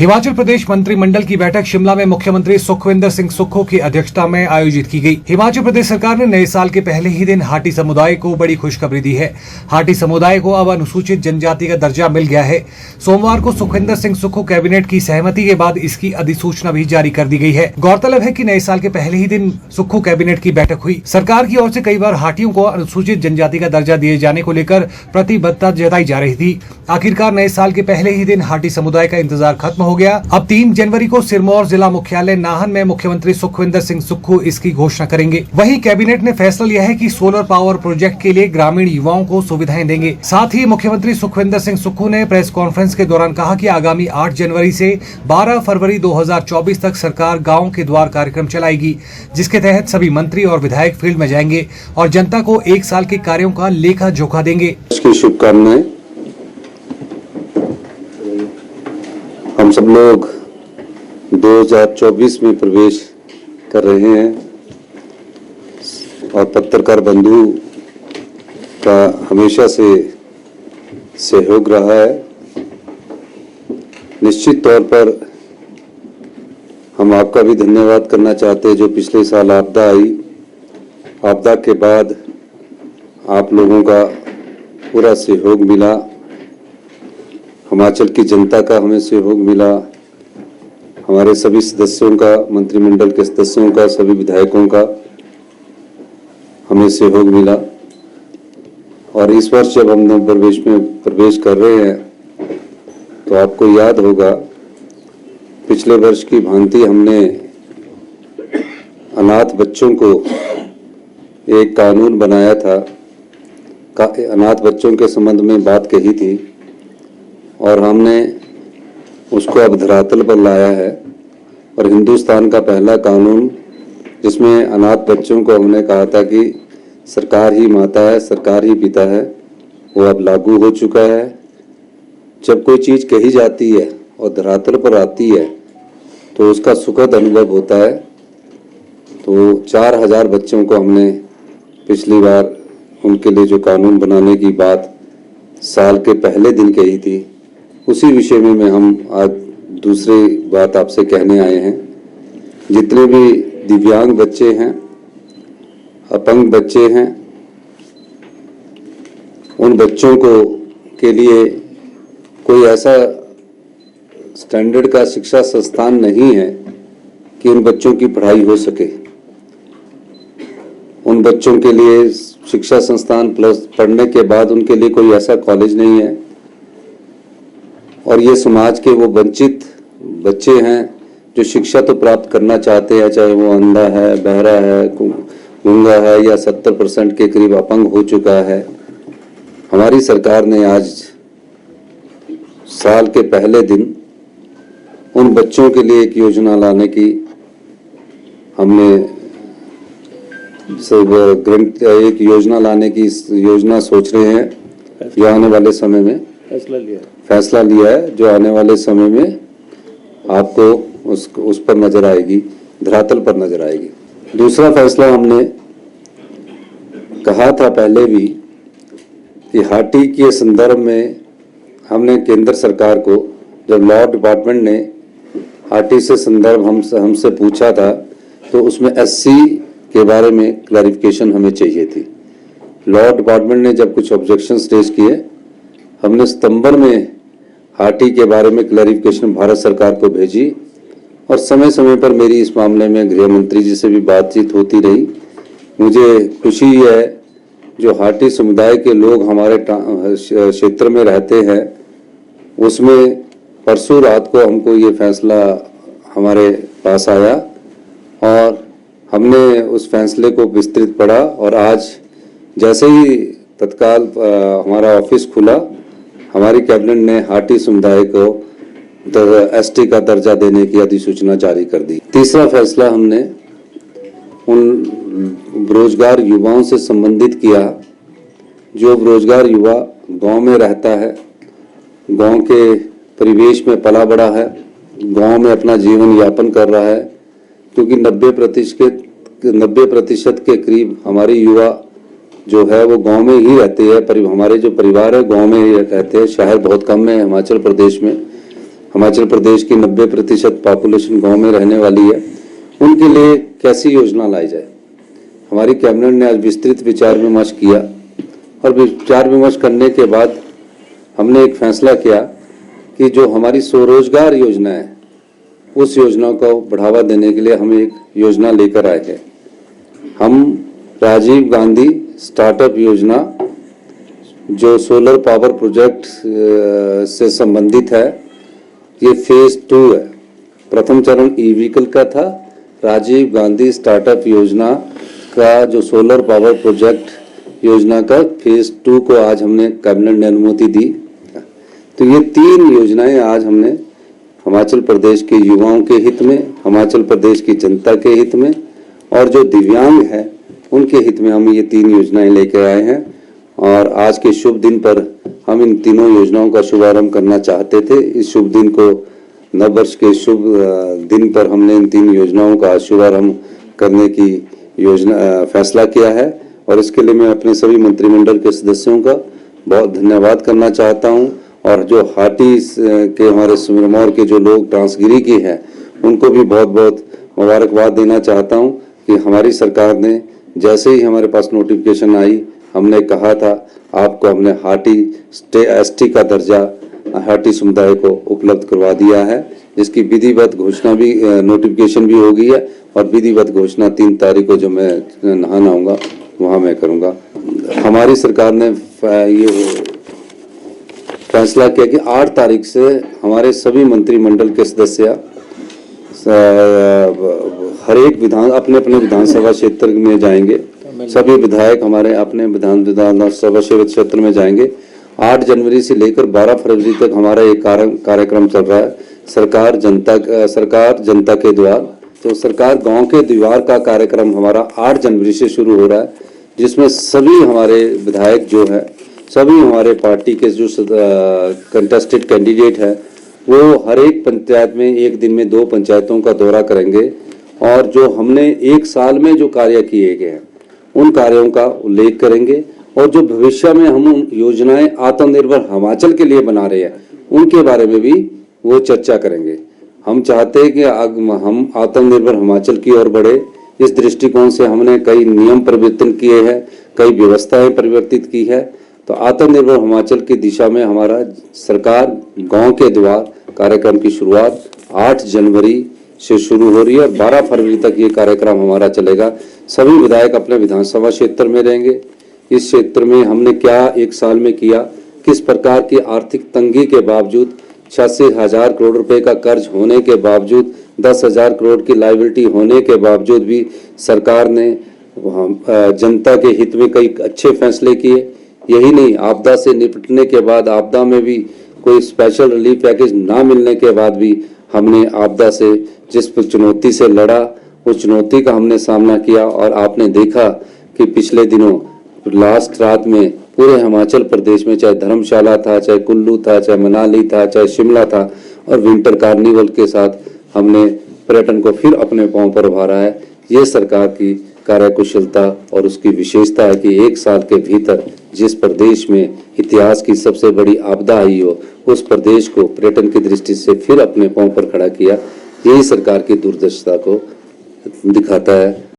हिमाचल प्रदेश मंत्रिमंडल की बैठक शिमला में मुख्यमंत्री सुखविंदर सिंह सुक्खू की अध्यक्षता में आयोजित की गई। हिमाचल प्रदेश सरकार ने नए साल के पहले ही दिन हाटी समुदाय को बड़ी खुशखबरी दी है। हाटी समुदाय को अब अनुसूचित जनजाति का दर्जा मिल गया है। सोमवार को सुखविंदर सिंह सुक्खू कैबिनेट की सहमति के बाद इसकी अधिसूचना भी जारी कर दी गई है। गौरतलब है कि नए साल के पहले ही दिन सुक्खू कैबिनेट की बैठक हुई। सरकार की ओर से कई बार हाटियों को अनुसूचित जनजाति का दर्जा दिए जाने को लेकर प्रतिबद्धता जताई जा रही थी। आखिरकार नए साल के पहले ही दिन हाटी समुदाय का इंतजार खत्म हो गया। अब 3 जनवरी को सिरमौर जिला मुख्यालय नाहन में मुख्यमंत्री सुखविंदर सिंह सुक्खू इसकी घोषणा करेंगे। वहीं कैबिनेट ने फैसला लिया है कि सोलर पावर प्रोजेक्ट के लिए ग्रामीण युवाओं को सुविधाएं देंगे। साथ ही मुख्यमंत्री सुखविंदर सिंह सुक्खू ने प्रेस कॉन्फ्रेंस के दौरान कहा कि आगामी 8 जनवरी से 12 फरवरी 2024 तक सरकार गाँव के द्वार कार्यक्रम चलाएगी, जिसके तहत सभी मंत्री और विधायक फील्ड में जाएंगे और जनता को 1 साल के कार्यों का लेखा जोखा देंगे। शुभकामनाएं। हम सब लोग 2024 में प्रवेश कर रहे हैं और पत्रकार बंधु का हमेशा से सहयोग रहा है। निश्चित तौर पर हम आपका भी धन्यवाद करना चाहते हैं। जो पिछले साल आपदा आई, आपदा के बाद आप लोगों का पूरा सहयोग मिला, हिमाचल की जनता का हमें सहयोग मिला, हमारे सभी सदस्यों का, मंत्रिमंडल के सदस्यों का, सभी विधायकों का हमें सहयोग मिला। और इस वर्ष जब हम प्रवेश कर रहे हैं तो आपको याद होगा पिछले वर्ष की भांति हमने अनाथ बच्चों को एक कानून बनाया था, अनाथ बच्चों के संबंध में बात कही थी और हमने उसको अब धरातल पर लाया है। और हिंदुस्तान का पहला कानून जिसमें अनाथ बच्चों को हमने कहा था कि सरकार ही माता है, सरकार ही पिता है, वो अब लागू हो चुका है। जब कोई चीज़ कही जाती है और धरातल पर आती है तो उसका सुखद अनुभव होता है। तो 4000 बच्चों को हमने पिछली बार उनके लिए जो कानून बनाने की बात साल के पहले दिन कही थी, उसी विषय में हम आज दूसरी बात आपसे कहने आए हैं। जितने भी दिव्यांग बच्चे हैं, अपंग बच्चे हैं, उन बच्चों को के लिए कोई ऐसा स्टैंडर्ड का शिक्षा संस्थान नहीं है कि उन बच्चों की पढ़ाई हो सके। उन बच्चों के लिए शिक्षा संस्थान प्लस पढ़ने के बाद उनके लिए कोई ऐसा कॉलेज नहीं है। और ये समाज के वो वंचित बच्चे हैं जो शिक्षा तो प्राप्त करना चाहते हैं, चाहे वो अंधा है, बहरा है, गूंगा है या 70% के करीब अपंग हो चुका है। हमारी सरकार ने आज साल के पहले दिन उन बच्चों के लिए एक योजना लाने की हमने एक योजना लाने की योजना सोच रहे हैं जो आने वाले समय में फैसला लिया है, जो आने वाले समय में आपको उस पर नजर आएगी, धरातल पर नजर आएगी। दूसरा फैसला हमने कहा था पहले भी कि हाटी के संदर्भ में हमने केंद्र सरकार को, जब लॉ डिपार्टमेंट ने हाटी से संदर्भ हमसे पूछा था तो उसमें SC के बारे में क्लैरिफिकेशन हमें चाहिए थी। लॉ डिपार्टमेंट ने जब कुछ ऑब्जेक्शंस रेज किए, हमने सितंबर में हाटी के बारे में क्लैरिफिकेशन भारत सरकार को भेजी और समय समय पर मेरी इस मामले में गृह मंत्री जी से भी बातचीत होती रही। मुझे खुशी है जो हाटी समुदाय के लोग हमारे क्षेत्र में रहते हैं, उसमें परसों रात को हमको ये फैसला हमारे पास आया और हमने उस फैसले को विस्तृत पढ़ा और आज जैसे ही तत्काल हमारा ऑफिस खुला, हमारी कैबिनेट ने हाटी समुदाय को ST का दर्जा देने की अधिसूचना जारी कर दी। तीसरा फैसला हमने उन बेरोजगार युवाओं से संबंधित किया जो बेरोजगार युवा गांव में रहता है, गांव के परिवेश में पला बड़ा है, गांव में अपना जीवन यापन कर रहा है, क्योंकि 90% के करीब हमारे युवा जो है वो गांव में ही रहते हैं। हमारे जो परिवार है गांव में ही रहते हैं, शहर बहुत कम है हिमाचल प्रदेश में। हिमाचल प्रदेश की 90% पॉपुलेशन गांव में रहने वाली है, उनके लिए कैसी योजना लाई जाए। हमारी कैबिनेट ने आज विस्तृत विचार विमर्श किया और विचार विमर्श करने के बाद हमने एक फैसला किया कि जो हमारी स्वरोजगार योजना है उस योजना को बढ़ावा देने के लिए हम एक योजना लेकर आए हैं। हम राजीव गांधी स्टार्टअप योजना जो सोलर पावर प्रोजेक्ट से संबंधित है, ये फेज 2 है। प्रथम चरण ई व्हीकल का था। राजीव गांधी स्टार्टअप योजना का जो सोलर पावर प्रोजेक्ट योजना का फेज 2 को आज हमने कैबिनेट ने अनुमति दी। तो ये 3 योजनाएं आज हमने हिमाचल प्रदेश के युवाओं के हित में, हिमाचल प्रदेश की जनता के हित में और जो दिव्यांग है उनके हित में हम ये 3 योजनाएं लेकर आए हैं। और आज के शुभ दिन पर हम इन तीनों योजनाओं का शुभारंभ करना चाहते थे। इस शुभ दिन को नववर्ष के शुभ दिन पर हमने इन 3 योजनाओं का शुभारंभ करने की फैसला किया है और इसके लिए मैं अपने सभी मंत्रिमंडल के सदस्यों का बहुत धन्यवाद करना चाहता हूं। और जो हाटी के हमारे सिरमौर के जो लोग ट्रांसगिरी के हैं उनको भी बहुत बहुत मुबारकबाद देना चाहता हूं कि हमारी सरकार ने जैसे ही हमारे पास नोटिफिकेशन आई, हमने कहा था आपको हमने हाटी एसटी का दर्जा हाटी समुदाय को उपलब्ध करवा दिया है, जिसकी विधिवत घोषणा भी नोटिफिकेशन भी हो गई है और विधिवत घोषणा 3 तारीख को जो मैं नहाना आऊँगा वहाँ मैं करूँगा। हमारी सरकार ने ये फैसला किया कि 8 तारीख से हमारे सभी मंत्रिमंडल के सदस्य हर एक अपने अपने विधानसभा क्षेत्र में जाएंगे। सभी विधायक हमारे अपने विधानसभा क्षेत्र में जाएंगे। 8 जनवरी से लेकर 12 फरवरी तक हमारा एक कार्यक्रम चल रहा है, सरकार जनता के द्वार। तो सरकार गांव के द्वार का कार्यक्रम हमारा 8 जनवरी से शुरू हो रहा है, जिसमें सभी हमारे विधायक जो है, सभी हमारे पार्टी के जो कंटेस्टेड कैंडिडेट है, वो हर एक पंचायत में एक दिन में 2 पंचायतों का दौरा करेंगे और जो हमने एक साल में जो कार्य किए गए हैं उन कार्यों का उल्लेख करेंगे और जो भविष्य में हम उन योजनाएं आत्मनिर्भर हिमाचल के लिए बना रहे हैं उनके बारे में भी वो चर्चा करेंगे। हम चाहते हैं कि हम आत्मनिर्भर हिमाचल की ओर बढ़े। इस दृष्टिकोण से हमने कई नियम परिवर्तन किए हैं, कई व्यवस्थाएं परिवर्तित की है। तो आत्मनिर्भर हिमाचल की दिशा में हमारा सरकार गांव के द्वार कार्यक्रम की शुरुआत 8 जनवरी से शुरू हो रही है और 12 फरवरी तक ये कार्यक्रम हमारा चलेगा। सभी विधायक अपने विधानसभा क्षेत्र में रहेंगे। इस क्षेत्र में हमने क्या एक साल में किया, किस प्रकार की आर्थिक तंगी के बावजूद 86,000 करोड़ रुपए का कर्ज होने के बावजूद 10,000 करोड़ की लायबिलिटी होने के बावजूद भी सरकार ने जनता के हित में कई अच्छे फैसले किए। यही नहीं, आपदा से निपटने के बाद आपदा में भी कोई स्पेशल रिलीफ पैकेज ना मिलने के बाद भी हमने आपदा से जिस चुनौती से लड़ा उस चुनौती का हमने सामना किया। और आपने देखा कि पिछले दिनों लास्ट रात में पूरे हिमाचल प्रदेश में चाहे धर्मशाला था, चाहे कुल्लू था, चाहे मनाली था, चाहे शिमला था और विंटर कार्निवल के साथ हमने पर्यटन को फिर अपने पांव पर उभारा है। ये सरकार की कार्यकुशलता और उसकी विशेषता है कि 1 साल के भीतर जिस प्रदेश में इतिहास की सबसे बड़ी आपदा आई हो उस प्रदेश को पर्यटन की दृष्टि से फिर अपने पांव पर खड़ा किया। यही सरकार की दूरदर्शिता को दिखाता है।